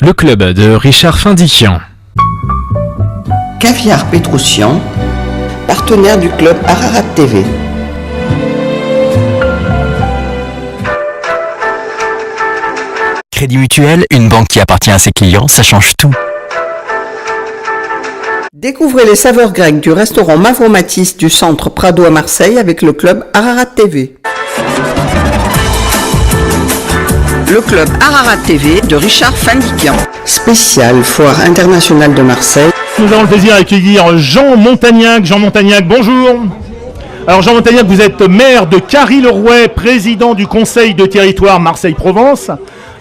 le club de Richard Findiquian. Caviar Pétroussian, partenaire du club Ararat TV. Crédit Mutuel, une banque qui appartient à ses clients, ça change tout. Découvrez les saveurs grecques du restaurant Mavromatis du centre Prado à Marseille avec le club Ararat TV. Le club Ararat TV de Richard Findiquian. Spécial Foire internationale de Marseille. Nous avons le plaisir d'accueillir Jean Montagnac. Jean Montagnac, bonjour. Alors Jean Montagnac, vous êtes maire de Carry-le-Rouet, président du conseil de territoire Marseille-Provence.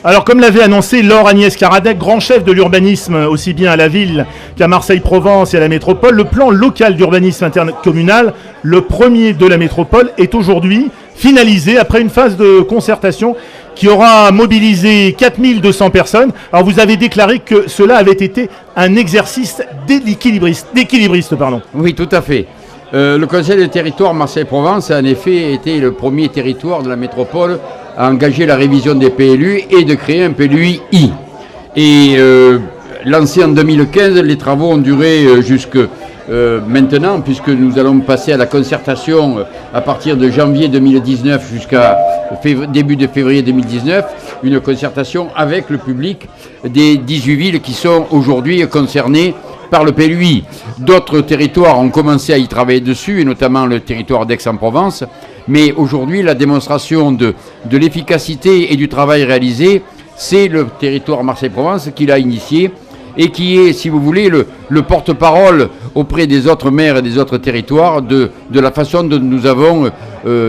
Alors comme l'avait annoncé Laure Agnès Caradec, grand chef de l'urbanisme aussi bien à la ville qu'à Marseille-Provence et à la métropole, le plan local d'urbanisme intercommunal, le premier de la métropole, est aujourd'hui finalisé après une phase de concertation qui aura mobilisé 4200 personnes. Alors vous avez déclaré que cela avait été un exercice d'équilibriste. Oui, tout à fait. Le conseil de territoire Marseille-Provence a en effet été le premier territoire de la métropole à engager la révision des PLU et de créer un PLUI-I. Et lancé en 2015, les travaux ont duré jusque maintenant, puisque nous allons passer à la concertation à partir de janvier 2019 jusqu'à début de février 2019, une concertation avec le public des 18 villes qui sont aujourd'hui concernées par le PLUI. D'autres territoires ont commencé à y travailler dessus, et notamment le territoire d'Aix-en-Provence. Mais aujourd'hui, la démonstration de l'efficacité et du travail réalisé, c'est le territoire Marseille-Provence qui l'a initié et qui est, si vous voulez, le porte-parole auprès des autres maires et des autres territoires de la façon dont nous avons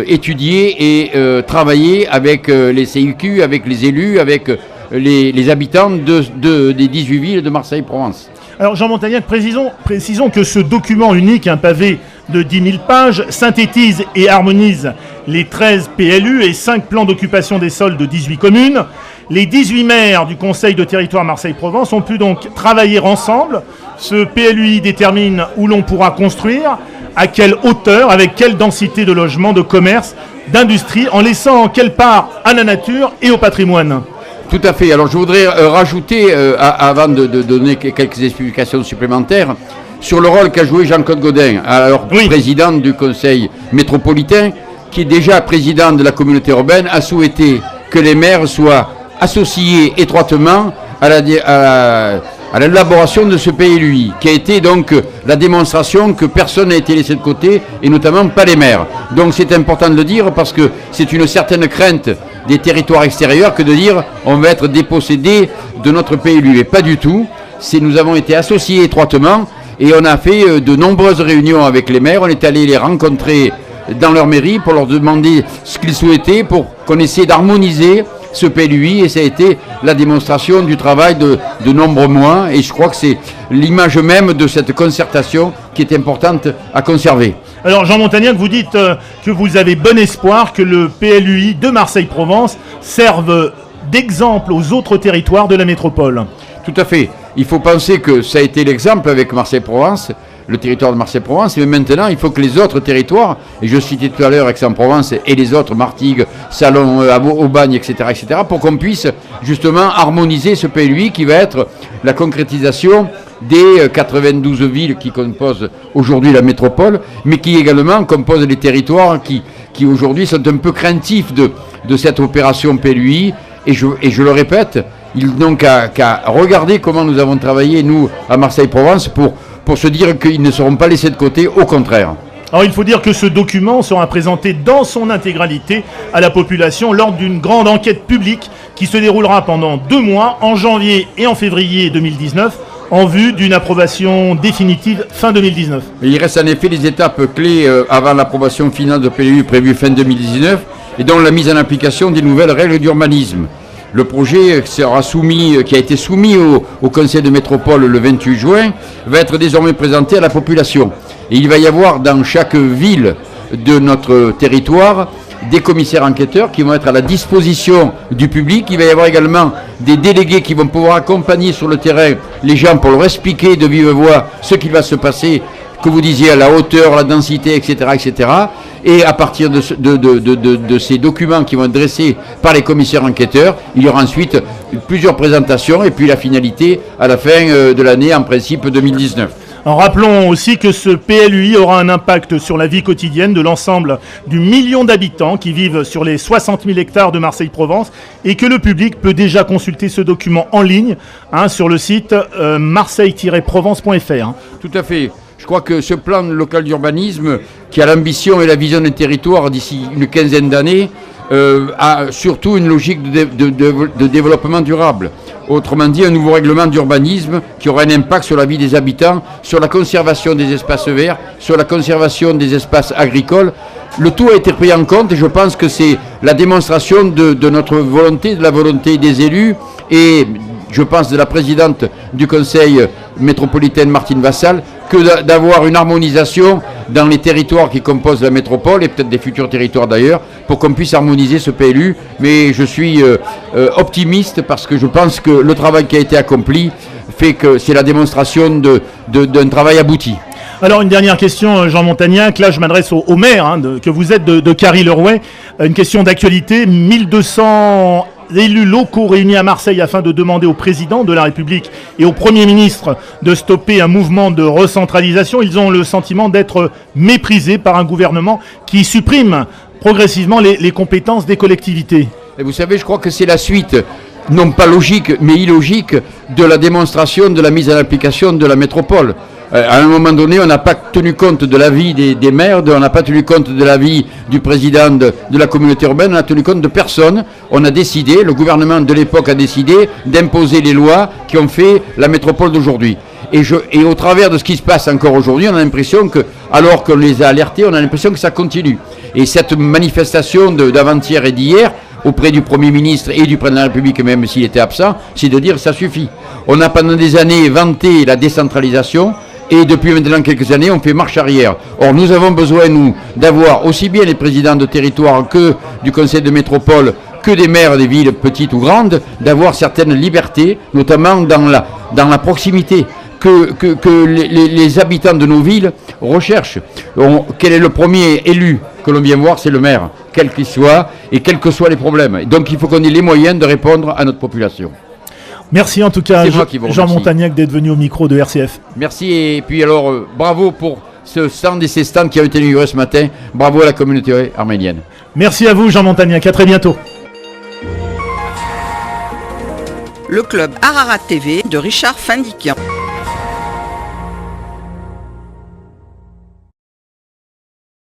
étudié et travaillé avec les CIQ, avec les élus, avec les habitants des 18 villes de Marseille-Provence. Alors Jean Montagnac, précisons que ce document unique, un pavé de 10 000 pages, synthétise et harmonise les 13 PLU et 5 plans d'occupation des sols de 18 communes. Les 18 maires du Conseil de territoire Marseille-Provence ont pu donc travailler ensemble. Ce PLUI détermine où l'on pourra construire, à quelle hauteur, avec quelle densité de logements, de commerce, d'industrie, en laissant quelle part à la nature et au patrimoine. Tout à fait. Alors je voudrais rajouter, avant de donner quelques explications supplémentaires, sur le rôle qu'a joué Jean-Claude Gaudin, alors président du conseil métropolitain, qui est déjà président de la communauté urbaine, a souhaité que les maires soient associés étroitement à l'élaboration de ce PLUI, qui a été donc la démonstration que personne n'a été laissé de côté, et notamment pas les maires. Donc c'est important de le dire, parce que c'est une certaine crainte des territoires extérieurs que de dire on va être dépossédé de notre PLU. Et pas du tout. Nous avons été associés étroitement et on a fait de nombreuses réunions avec les maires. On est allé les rencontrer dans leur mairie pour leur demander ce qu'ils souhaitaient, pour qu'on essaie d'harmoniser ce PLUI, et ça a été la démonstration du travail de nombreux mois, et je crois que c'est l'image même de cette concertation qui est importante à conserver. Alors Jean Montagnac, vous dites que vous avez bon espoir que le PLUI de Marseille-Provence serve d'exemple aux autres territoires de la métropole. Tout à fait. Il faut penser que ça a été l'exemple avec Marseille-Provence, le territoire de Marseille-Provence, mais maintenant il faut que les autres territoires, et je citais tout à l'heure Aix-en-Provence et les autres, Martigues, Salon, Aubagne, etc., pour qu'on puisse justement harmoniser ce PLUI qui va être la concrétisation des 92 villes qui composent aujourd'hui la métropole, mais qui également composent les territoires qui aujourd'hui sont un peu craintifs de cette opération PLUI, et je le répète, ils n'ont qu'à regarder comment nous avons travaillé, nous, à Marseille-Provence, pour se dire qu'ils ne seront pas laissés de côté, au contraire. Alors il faut dire que ce document sera présenté dans son intégralité à la population lors d'une grande enquête publique qui se déroulera pendant 2 mois, en janvier et en février 2019, en vue d'une approbation définitive fin 2019. Il reste en effet les étapes clés avant l'approbation finale de PLU prévue fin 2019, et dont la mise en application des nouvelles règles d'urbanisme. Le projet qui a été soumis au Conseil de métropole le 28 juin, va être désormais présenté à la population. Et il va y avoir dans chaque ville de notre territoire des commissaires enquêteurs qui vont être à la disposition du public. Il va y avoir également des délégués qui vont pouvoir accompagner sur le terrain les gens pour leur expliquer de vive voix ce qui va se passer que vous disiez, la hauteur, la densité, etc., etc. Et à partir de ces documents qui vont être dressés par les commissaires enquêteurs, il y aura ensuite plusieurs présentations et puis la finalité à la fin de l'année, en principe 2019. Alors, rappelons aussi que ce PLUI aura un impact sur la vie quotidienne de l'ensemble du million d'habitants qui vivent sur les 60 000 hectares de Marseille-Provence et que le public peut déjà consulter ce document en ligne sur le site marseille-provence.fr. Tout à fait. Je crois que ce plan local d'urbanisme, qui a l'ambition et la vision des territoires d'ici une quinzaine d'années, a surtout une logique de développement durable. Autrement dit, un nouveau règlement d'urbanisme qui aura un impact sur la vie des habitants, sur la conservation des espaces verts, sur la conservation des espaces agricoles. Le tout a été pris en compte et je pense que c'est la démonstration de notre volonté, de la volonté des élus et je pense de la présidente du conseil métropolitain Martine Vassal, que d'avoir une harmonisation dans les territoires qui composent la métropole et peut-être des futurs territoires d'ailleurs, pour qu'on puisse harmoniser ce PLU. Mais je suis optimiste parce que je pense que le travail qui a été accompli fait que c'est la démonstration d'un travail abouti. Alors une dernière question, Jean Montagnac, là je m'adresse au maire que vous êtes de Carry-le-Rouet. Une question d'actualité, 1200 élus locaux réunis à Marseille afin de demander au président de la République et au Premier ministre de stopper un mouvement de recentralisation. Ils ont le sentiment d'être méprisés par un gouvernement qui supprime progressivement les compétences des collectivités. Et vous savez, je crois que c'est la suite, non pas logique, mais illogique, de la démonstration de la mise en application de la métropole. À un moment donné, on n'a pas tenu compte de l'avis des maires, on n'a pas tenu compte de l'avis du président de la communauté urbaine, on n'a tenu compte de personne. On a décidé, le gouvernement de l'époque a décidé d'imposer les lois qui ont fait la métropole d'aujourd'hui. Et au travers de ce qui se passe encore aujourd'hui, on a l'impression que, alors qu'on les a alertés, on a l'impression que ça continue. Et cette manifestation d'avant-hier et d'hier, auprès du Premier ministre et du Président de la République, même s'il était absent, c'est de dire ça suffit. On a pendant des années vanté la décentralisation, et depuis maintenant quelques années, on fait marche arrière. Or, nous avons besoin, nous, d'avoir aussi bien les présidents de territoire que du conseil de métropole, que des maires des villes petites ou grandes, d'avoir certaines libertés, notamment dans la proximité, que les habitants de nos villes recherchent. Quel est le premier élu que l'on vient voir? C'est le maire, quel qu'il soit, et quels que soient les problèmes. Donc, il faut qu'on ait les moyens de répondre à notre population. Merci en tout cas, Jean Montagnac, d'être venu au micro de RCF. Merci et puis alors bravo pour ce stand et ces stands qui ont été inaugurés ce matin. Bravo à la communauté arménienne. Merci à vous, Jean Montagnac. À très bientôt. Le club Ararat TV de Richard Fandikian.